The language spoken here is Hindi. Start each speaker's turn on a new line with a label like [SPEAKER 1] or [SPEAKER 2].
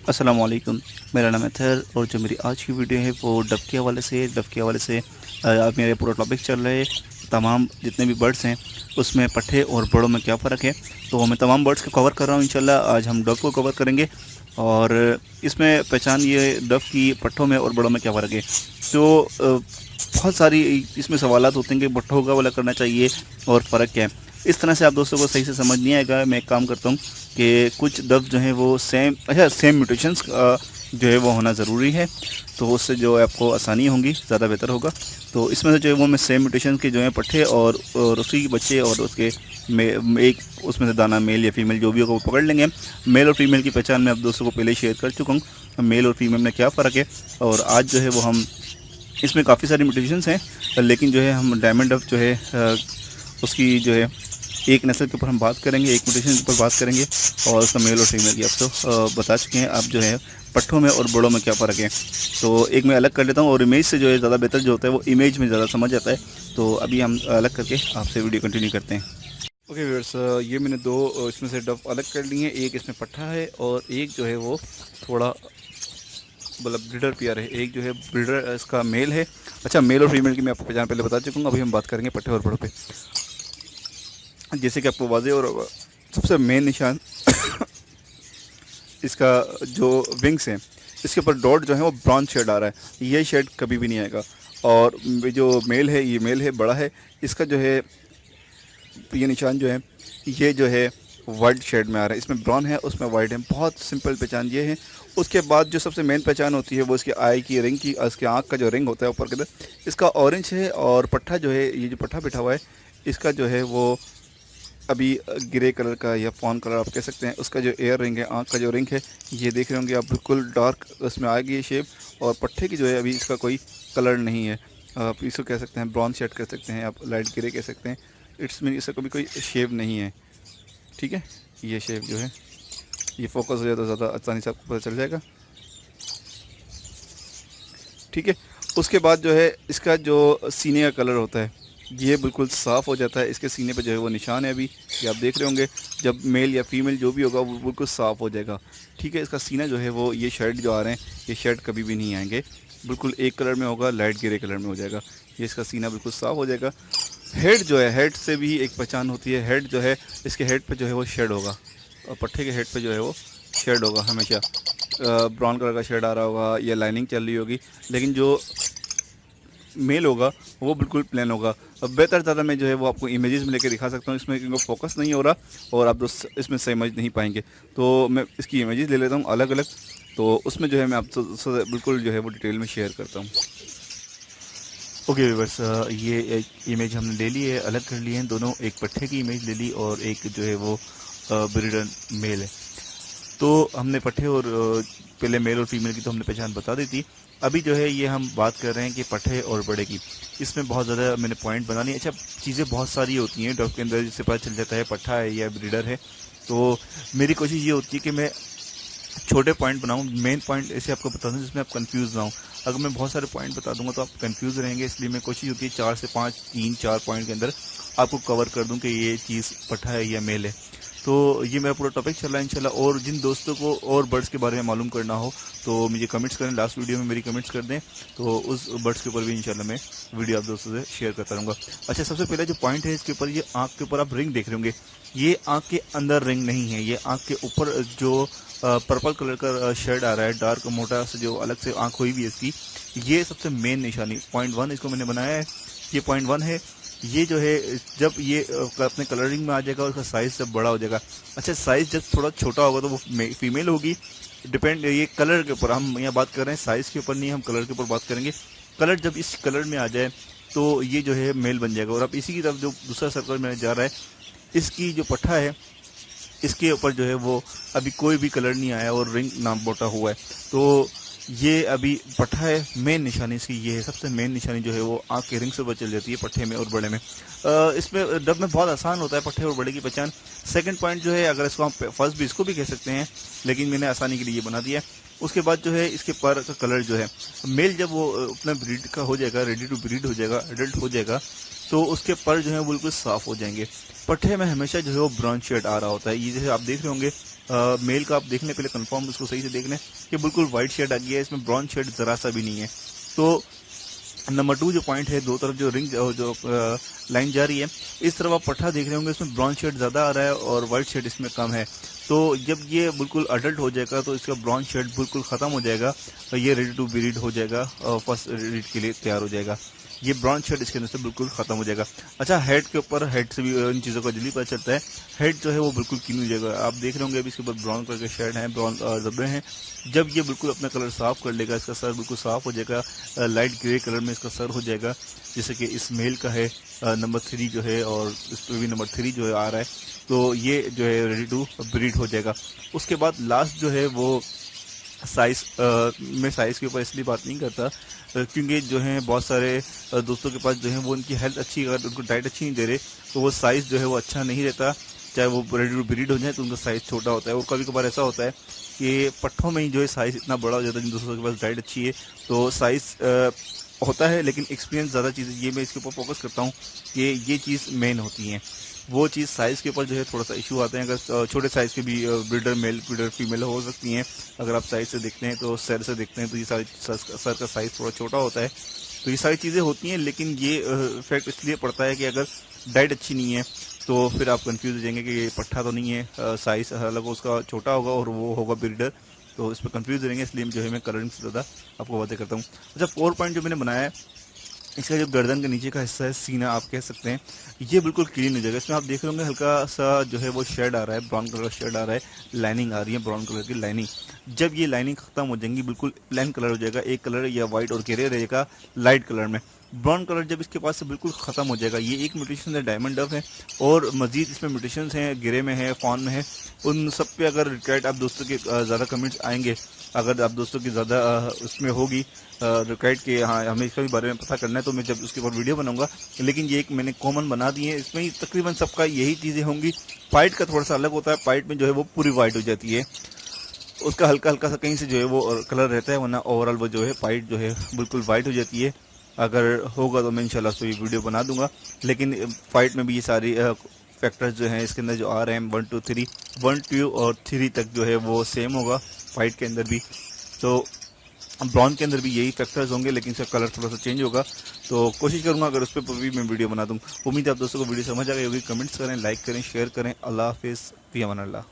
[SPEAKER 1] अस्सलाम वालेकुम। मेरा नाम है अतहर और जो मेरी आज की वीडियो है वो डब के हवाले से अब मेरे पूरा टॉपिक चल रहा है तमाम जितने भी बर्ड्स हैं उसमें पट्ठे और बड़ों में क्या फ़र्क है। तो मैं तमाम बर्ड्स को कवर कर रहा हूँ इंशाल्लाह। आज हम डब को कवर करेंगे और इसमें पहचान ये डब की पट्ठों में और बड़ों में क्या फ़र्क है। तो बहुत सारी इसमें सवालात होते हैं कि पट्ठों का वाला करना चाहिए और फ़र्क क्या है। इस तरह से आप दोस्तों को सही से समझ नहीं आएगा। मैं एक काम करता हूँ कि कुछ डब जो हैं वो सेम म्यूटेशंस जो है वो होना ज़रूरी है, तो उससे जो है आपको आसानी होंगी, ज़्यादा बेहतर होगा। तो इसमें से जो है वो मैं सेम म्यूटेशन के जो है पट्ठे और उसी बच्चे और उसके एक उसमें से दाना मेल या फीमेल जो भी होगा वो पकड़ लेंगे। मेल और फीमेल की पहचान मैं आप दोस्तों को पहले ही शेयर कर चुका हूँ, मेल और फीमेल में क्या फ़र्क है। और आज जो है वो हम इसमें काफ़ी सारी म्यूटेशंस हैं, लेकिन जो है हम डायमंड डब जो है उसकी जो है एक नस्ल के ऊपर हम बात करेंगे, एक म्यूटेशन के ऊपर बात करेंगे और उसका मेल और फीमेल की आप तो बता चुके हैं। आप जो है पट्ठों में और बड़ों में क्या फ़र्क है, तो एक मैं अलग कर लेता हूँ और इमेज से जो है ज़्यादा बेहतर जो होता है वो इमेज में ज़्यादा समझ आता है। तो अभी हम अलग करके आपसे वीडियो कंटिन्यू करते हैं। ओके व्यूअर्स, ये मैंने दो इसमें से डब अलग कर लिए हैं। एक इसमें पट्ठा है और एक जो है वो थोड़ा मतलब ब्रीडर पेयर है। एक जो है ब्रीडर इसका मेल है। अच्छा, मेल और फीमेल की मैं आपको पहचान पहले बता चुका हूँ। अभी हम बात करेंगे पट्ठे और बड़ों पे। जैसे कि आपको वाज़ेह और सबसे मेन निशान इसका जो विंग्स हैं, इसके ऊपर डॉट जो है वो ब्राउन शेड आ रहा है। ये शेड कभी भी नहीं आएगा। और जो मेल है, ये मेल है, बड़ा है, इसका जो है ये निशान जो है ये जो है वाइट शेड में आ रहा है। इसमें ब्राउन है, उसमें वाइट है। बहुत सिंपल पहचान ये है। उसके बाद जो सबसे मेन पहचान होती है वो इसके आई की रिंग की, इसके आँख का जो रिंग होता है ऊपर के अंदर, इसका ऑरेंज है। और पट्ठा जो है, ये जो पट्ठा बिठा हुआ है, इसका जो है वो अभी ग्रे कलर का या फॉन कलर आप कह सकते हैं। उसका जो एयर रिंग है, आँख का जो रिंग है, ये देख रहे होंगे आप, बिल्कुल डार्क उसमें आएगी ये शेप। और पट्ठे की जो है अभी इसका कोई कलर नहीं है। आप इसको कह सकते हैं ब्राउन शेड कह सकते हैं, आप लाइट ग्रे कह सकते हैं। इट्स मीन इसका कभी कोई शेप नहीं है। ठीक है, ये शेप जो है ये फोकस हो जाए तो ज़्यादा आसानी से आपको पता चल जाएगा। ठीक है, उसके बाद जो है इसका जो सीने का कलर होता है ये बिल्कुल साफ़ हो जाता है। इसके सीने पे जो है वो निशान है अभी, ये आप देख रहे होंगे। जब मेल या फीमेल जो भी होगा वो बिल्कुल साफ़ हो जाएगा। ठीक है, इसका सीना जो है वो ये शेड जो आ रहे हैं, ये शेड कभी भी नहीं आएंगे, बिल्कुल एक कलर में होगा, लाइट ग्रे कलर में हो जाएगा। ये इसका सीना बिल्कुल साफ़ हो जाएगा। हेड जो है, हेड से भी एक पहचान होती है। हेड जो है, इसके हेड पे जो है वो शेड होगा, और पट्ठे के हेड पे जो है वो शेड होगा हमेशा। ब्राउन कलर का शेड आ रहा होगा या लाइनिंग चल रही होगी। लेकिन जो मेल होगा वो बिल्कुल प्लेन होगा। अब बेहतर ज़्यादा मैं जो है वो आपको इमेजेस में लेके दिखा सकता हूँ, इसमें क्योंकि फोकस नहीं हो रहा और आप दोस्त इसमें समझ नहीं पाएंगे। तो मैं इसकी इमेजेस ले लेता हूँ अलग अलग, तो उसमें जो है मैं आपसे बिल्कुल जो है वो डिटेल में शेयर करता हूँ। ओके व्यूअर्स, ये एक इमेज हमने ले ली है, अलग कर लिए हैं दोनों। एक पट्ठे की इमेज ले ली और एक जो है वो ब्रीडर मेल है। तो हमने पट्ठे और पहले मेल और फीमेल की तो हमने पहचान बता दी थी। अभी जो है ये हम बात कर रहे हैं कि पट्ठे और बड़े की। इसमें बहुत ज़्यादा मैंने पॉइंट बना नहीं। अच्छा, चीज़ें बहुत सारी होती हैं डॉग के अंदर जिससे पता चल जाता है पट्ठा है या ब्रीडर है। तो मेरी कोशिश ये होती है कि मैं छोटे पॉइंट बनाऊं, मेन पॉइंट ऐसे आपको बता दूं जिसमें आप कंफ्यूज ना हो। अगर मैं बहुत सारे पॉइंट बता दूंगा तो आप कंफ्यूज रहेंगे, इसलिए मैं कोशिश होती है 4 से 5, 3-4 पॉइंट के अंदर आपको कवर कर दूं कि ये चीज़ पट्ठा है या मेल है। तो ये मेरा पूरा टॉपिक चल रहा है इंशाल्लाह। और जिन दोस्तों को और बर्ड्स के बारे में मालूम करना हो तो मुझे कमेंट्स करें, लास्ट वीडियो में मेरी कमेंट्स कर दें, तो उस बर्ड्स के ऊपर भी इंशाल्लाह मैं वीडियो आप दोस्तों से शेयर करता रहूँगा। अच्छा, सबसे पहले जो पॉइंट है इसके ऊपर, ये आँख के ऊपर आप रिंग देख रहे होंगे, ये आँख के अंदर रिंग नहीं है, ये आँख के ऊपर जो पर्पल कलर का शेड आ रहा है, डार्क मोटा से जो अलग से आँख हुई भी है इसकी, ये सबसे मेन निशानी पॉइंट 1 इसको मैंने बनाया है। ये पॉइंट 1 है। ये जो है जब ये अपने कलरिंग में आ जाएगा और उसका साइज़ जब बड़ा हो जाएगा। अच्छा, साइज़ जब थोड़ा छोटा होगा तो वो फीमेल होगी। डिपेंड ये कलर के ऊपर, हम यहाँ बात कर रहे हैं साइज़ के ऊपर नहीं, हम कलर के ऊपर बात करेंगे। कलर जब इस कलर में आ जाए तो ये जो है मेल बन जाएगा। और अब इसी की तरफ जो दूसरा सर्कल में जा रहा है, इसकी जो पट्ठा है इसके ऊपर जो है वो अभी कोई भी कलर नहीं आया और रिंग ना बोटा हुआ है। तो ये अभी पट्ठा है। मेन निशानी इसकी ये है, सबसे मेन निशानी जो है वो आँख के रिंग से पता चल जाती है पट्ठे में और बड़े में। इसमें डब में बहुत आसान होता है पट्ठे और बड़े की पहचान। सेकंड पॉइंट जो है, अगर इसको हम फर्स्ट भी इसको भी कह सकते हैं, लेकिन मैंने आसानी के लिए ये बना दिया है। उसके बाद जो है इसके पर का कलर जो है, मेल जब वो अपना ब्रीड का हो जाएगा, रेडी टू ब्रीड हो जाएगा, एडल्ट हो जाएगा, तो उसके पर जो है बिल्कुल साफ़ हो जाएंगे। पट्ठे में हमेशा जो है वो ब्राउन शेड आ रहा होता है। ये जैसे आप देख रहे होंगे मेल का आप देखने पहले कंफर्म उसको सही से देख लें कि बिल्कुल वाइट शेड आ गया है, इसमें ब्राउन शेड ज़रा सा भी नहीं है। तो नंबर 2 जो पॉइंट है, दो तरफ जो रिंग जो लाइन जा रही है, इस तरफ आप पट्ठा देख रहे होंगे, इसमें ब्राउन शेड ज़्यादा आ रहा है और वाइट शेड इसमें कम है। तो जब ये बिल्कुल अडल्ट हो जाएगा तो इसका ब्राउन शेड बिल्कुल ख़त्म हो जाएगा और ये रेडी टू बी रीड हो जाएगा और फर्स्ट रीड के लिए तैयार हो जाएगा। ये ब्राउन शेड इसके अंदर से बिल्कुल ख़त्म हो जाएगा। अच्छा, हेड के ऊपर, हेड से भी इन चीज़ों का जल्दी पता चलता है। हेड जो है वो बिल्कुल क्लीन हो जाएगा। आप देख रहे होंगे अभी इसके ऊपर ब्राउन कलर के शेड हैं, ब्राउन जबड़े हैं। जब ये बिल्कुल अपना कलर साफ़ कर लेगा, इसका सर बिल्कुल साफ़ हो जाएगा, लाइट ग्रे कलर में इसका सर हो जाएगा, जैसे कि इस मेल का है नंबर 3 जो है, और इस पर भी नंबर 3 जो है आ रहा है। तो ये जो है रेडी टू ब्रीड हो जाएगा। उसके बाद लास्ट जो है वो साइज़, मैं साइज़ के ऊपर इसलिए बात नहीं करता क्योंकि जो है बहुत सारे दोस्तों के पास जो है वो उनकी हेल्थ अच्छी, अगर उनको डाइट अच्छी नहीं दे रहे तो वो साइज़ जो है वो अच्छा नहीं रहता। चाहे वो रेडी टू ब्रीड हो जाए तो उनका साइज़ छोटा होता है। और कभी कभार ऐसा होता है कि पट्ठों में ही जो है साइज़ इतना बड़ा हो जाता है, जिन दोस्तों के पास डाइट अच्छी है तो साइज़ होता है, लेकिन एक्सपीरियंस ज़्यादा चीज़, ये मैं इसके ऊपर फोकस करता हूँ कि ये चीज़ मेन होती है। वो चीज़ साइज़ के ऊपर जो है थोड़ा सा इशू आते हैं। अगर छोटे साइज़ के भी ब्रीडर मेल ब्रीडर फीमेल हो सकती हैं। अगर आप साइज़ से देखते हैं तो सर से देखते हैं तो ये सारी सर का साइज़ थोड़ा छोटा होता है। तो ये सारी चीज़ें होती हैं, लेकिन ये इफेक्ट इसलिए पड़ता है कि अगर डाइट अच्छी नहीं है तो फिर आप कंफ्यूज हो जाएंगे कि ये पट्ठा तो नहीं है, साइज़ अलग उसका छोटा होगा और वो होगा ब्रीडर, तो इस पर कंफ्यूज हो जाएंगे। इसलिए जो है मैं कलरिंग से ज़्यादा आपको बातें करता हूँ। अच्छा, 4 पॉइंट जो मैंने बनाया है, इसका जो गर्दन के नीचे का हिस्सा है, सीना आप कह सकते हैं, ये बिल्कुल क्लीन हो जाएगा। इसमें आप देख रहे होंगे हल्का सा जो है वो शेड आ रहा है, ब्राउन कलर का शेड आ रहा है, लाइनिंग आ रही है ब्राउन कलर की लाइनिंग। जब ये लाइनिंग खत्म हो जाएंगी, बिल्कुल प्लेन कलर हो जाएगा, एक कलर या वाइट और ग्रे रहेगा लाइट कलर में। ब्राउन कलर जब इसके पास से बिल्कुल ख़त्म हो जाएगा, ये एक म्यूटेशन है डायमंड डफ है, और मजीद इसमें म्यूटेशंस हैं, ग्रे में है, फॉन में है। उन सब पे अगर रिक्वायर्ड आप दोस्तों के ज़्यादा कमेंट्स आएंगे, अगर आप दोस्तों की ज़्यादा उसमें होगी रिक्वायर्ड के हाँ हमें इसके बारे में पता करना है, तो मैं जब उसके ऊपर वीडियो बनाऊंगा। लेकिन ये एक मैंने कॉमन बना दी है, इसमें तकरीबन सबका यही चीज़ें होंगी। पाइट का थोड़ा सा अलग होता है, पाइट में जो है वो पूरी वाइट हो जाती है, उसका हल्का हल्का सा कहीं से जो है वो कलर रहता है, वरना ओवरऑल वो जो है पाइट जो है बिल्कुल वाइट हो जाती है। अगर होगा तो मैं इंशाल्लाह तो ये वीडियो बना दूंगा। लेकिन फाइट में भी ये सारी फैक्टर्स जो हैं इसके अंदर जो आ रहे हैं 1 2 3 1 2 और 3 तक जो है वो सेम होगा फाइट के अंदर भी। तो ब्राउन के अंदर भी यही फैक्टर्स होंगे, लेकिन इसका कलर थोड़ा सा चेंज होगा। तो कोशिश करूंगा अगर उस पर भी मैं वीडियो बना दूँ। उम्मीद है आप दोस्तों को वीडियो समझ आ गई होगी। कमेंट्स करें, लाइक करें, शेयर करें। अल्लाह हाफिज़, फ़ी अमान अल्लाह।